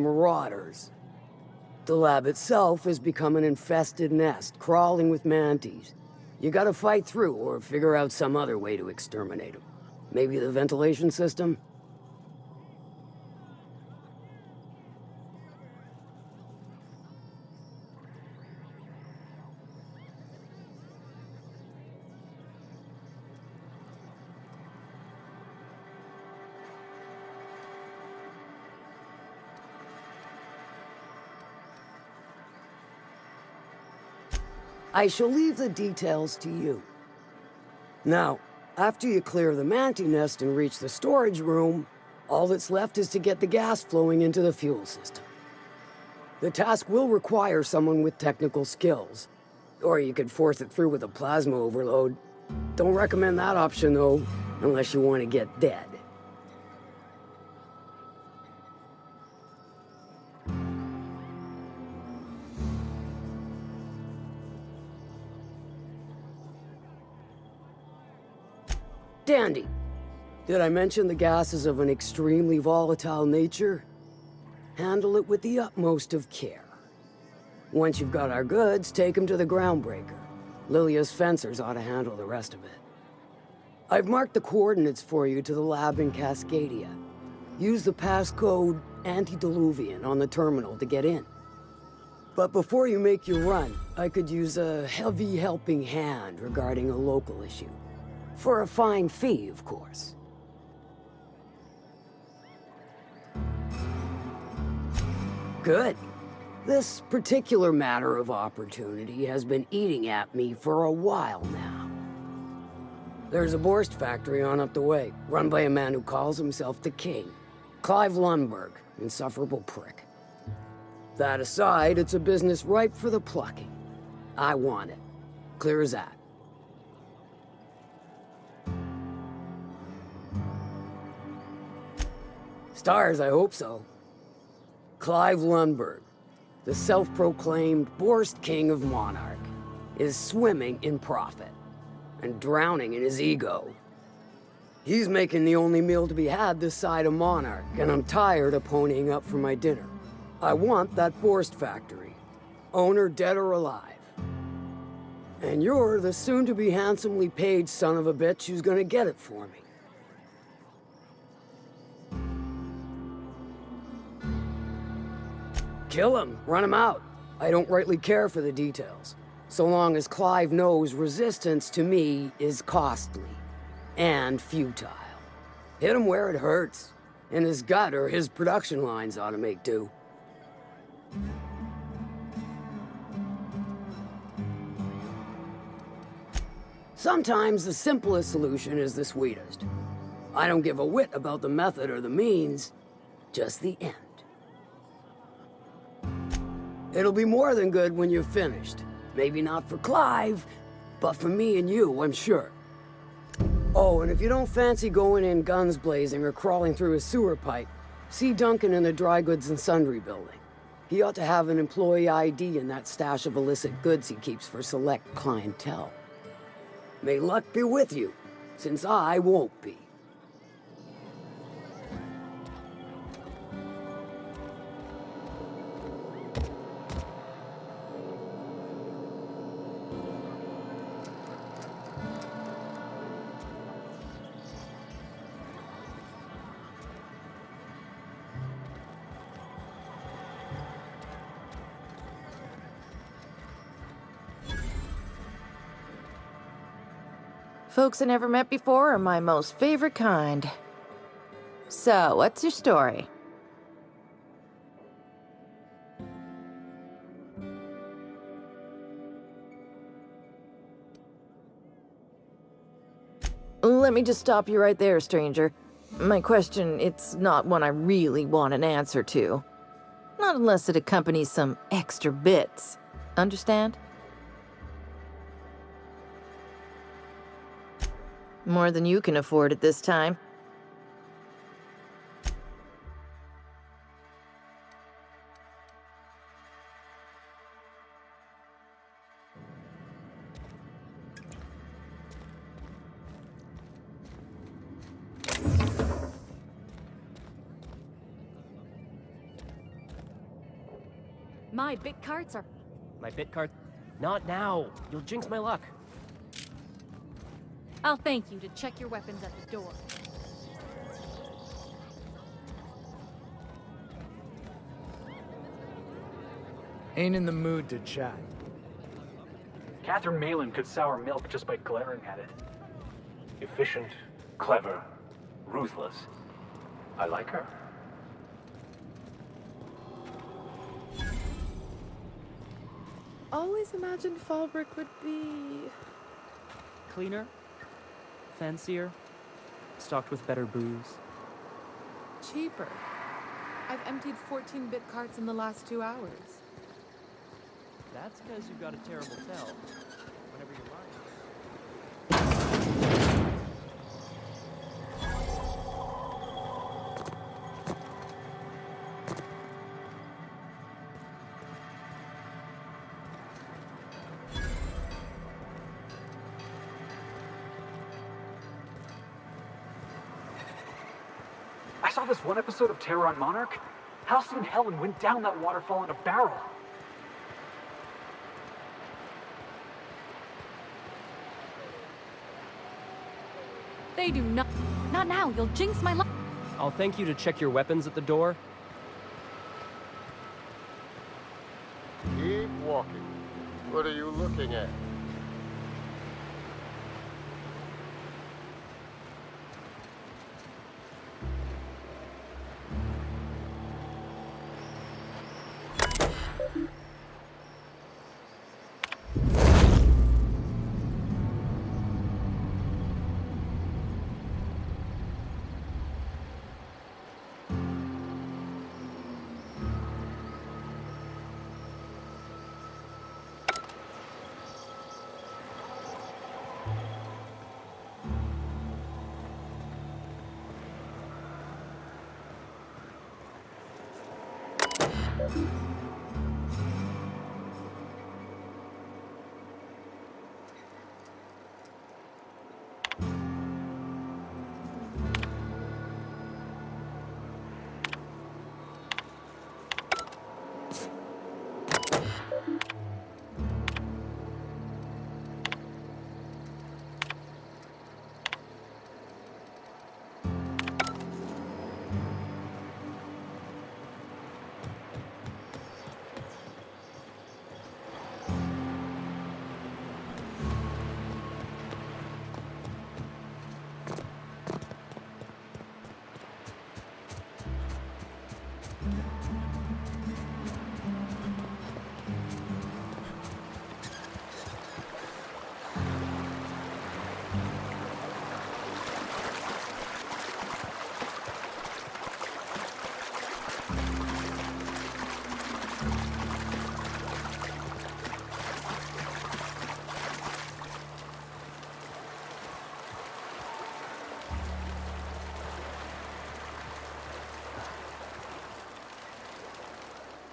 marauders. The lab itself has become an infested nest, crawling with manties. You gotta fight through or figure out some other way to exterminate them. Maybe the ventilation system? I shall leave the details to you. Now, after you clear the mantis nest and reach the storage room, all that's left is to get the gas flowing into the fuel system. The task will require someone with technical skills, or you could force it through with a plasma overload. Don't recommend that option though, unless you want to get dead. Dandy. Did I mention the gas is of an extremely volatile nature? Handle it with the utmost of care. Once you've got our goods, take them to the groundbreaker. Lilia's fencers ought to handle the rest of it. I've marked the coordinates for you to the lab in Cascadia. Use the passcode Antediluvian on the terminal to get in. But before you make your run, I could use a heavy helping hand regarding a local issue. For a fine fee, of course. Good. This particular matter of opportunity has been eating at me for a while now. There's a Borst factory on up the way, run by a man who calls himself the King. Clive Lundberg, insufferable prick. That aside, it's a business ripe for the plucking. I want it. Clear as that. Stars, I hope so. Clive Lundberg, the self-proclaimed Borst King of Monarch, is swimming in profit and drowning in his ego. He's making the only meal to be had this side of Monarch, and I'm tired of ponying up for my dinner. I want that Borst factory, owner dead or alive. And you're the soon-to-be handsomely paid son of a bitch who's gonna get it for me. Kill him, run him out. I don't rightly care for the details, so long as Clive knows resistance to me is costly and futile. Hit him where it hurts, in his gut or his production lines ought to make do. Sometimes the simplest solution is the sweetest. I don't give a whit about the method or the means, just the end. It'll be more than good when you're finished. Maybe not for Clive, but for me and you, I'm sure. Oh, and if you don't fancy going in guns blazing or crawling through a sewer pipe, see Duncan in the Dry Goods and Sundry building. He ought to have an employee ID in that stash of illicit goods he keeps for select clientele. May luck be with you, since I won't be. Folks I never met before are my most favorite kind. So, what's your story? Let me just stop you right there, stranger. My question, it's not one I really want an answer to. Not unless it accompanies some extra bits. Understand? More than you can afford at this time. My bit carts are... My bit card? Not now. You'll jinx my luck. I'll thank you to check your weapons at the door. Ain't in the mood to chat. Catherine Malin could sour milk just by glaring at it. Efficient, clever, ruthless. I like her. Always imagined Fallbrook would be... Cleaner? Fancier? Stocked with better booze? cheaper. I've emptied 14-bit carts in the last 2 hours. That's because you've got a terrible tell. Whenever you're lying. I saw this one episode of Terror on Monarch. Halcyon and Helen went down that waterfall in a barrel. They do not... Not now, you'll jinx my luck. I'll thank you to check your weapons at the door. Keep walking. What are you looking at?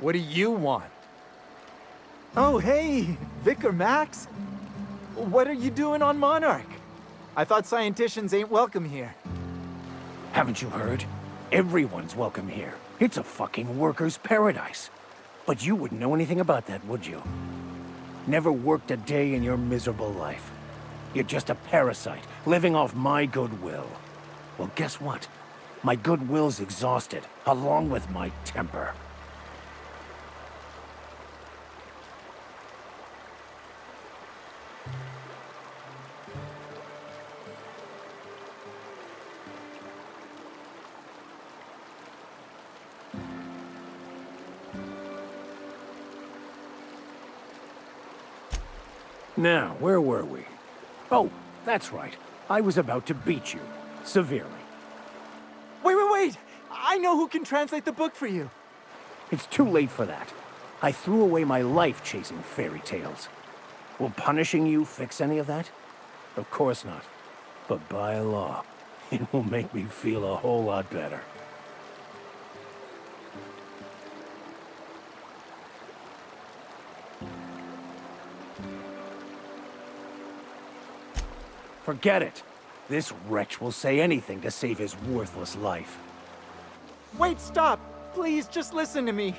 What do you want? Oh, hey, Vicar Max. What are you doing on Monarch? I thought scienticians ain't welcome here. Haven't you heard? Everyone's welcome here. It's a fucking worker's paradise. But you wouldn't know anything about that, would you? Never worked a day in your miserable life. You're just a parasite, living off my goodwill. Well, guess what? My goodwill's exhausted, along with my temper. Now, where were we? Oh, that's right. I was about to beat you. Severely. Wait! I know who can translate the book for you. It's too late for that. I threw away my life chasing fairy tales. Will punishing you fix any of that? Of course not. But by law, it will make me feel a whole lot better. Forget it. This wretch will say anything to save his worthless life. Wait, stop! Please, just listen to me.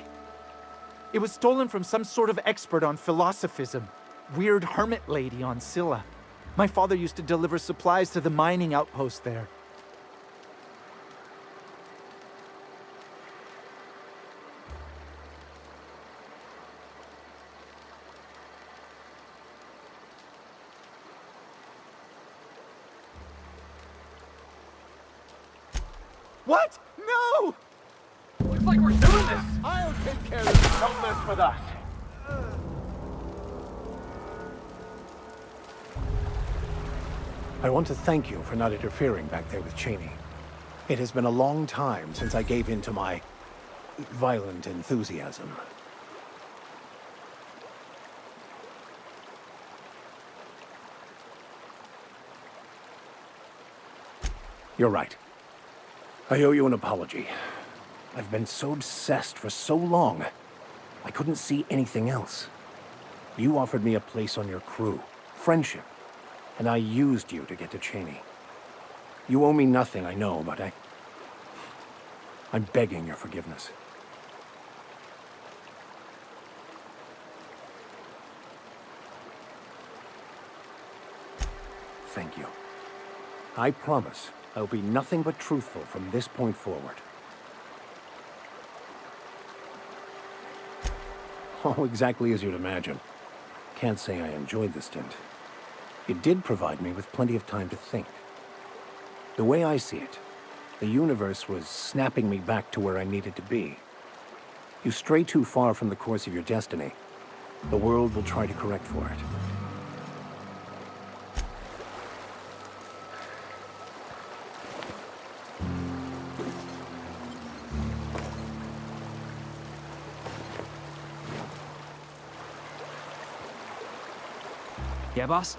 It was stolen from some sort of expert on philosophism. Weird hermit lady on Scylla. My father used to deliver supplies to the mining outpost there. What? No! Looks like we're doing this! I'll take care of this. Don't mess with us. I want to thank you for not interfering back there with Cheney. It has been a long time since I gave in to my violent enthusiasm. You're right. I owe you an apology. I've been so obsessed for so long, I couldn't see anything else. You offered me a place on your crew, friendship, and I used you to get to Cheney. You owe me nothing, I know, but I'm begging your forgiveness. Thank you. I promise I'll be nothing but truthful from this point forward. Oh, exactly as you'd imagine. Can't say I enjoyed the stint. It did provide me with plenty of time to think. The way I see it, the universe was snapping me back to where I needed to be. You stray too far from the course of your destiny, the world will try to correct for it. Yeah, boss?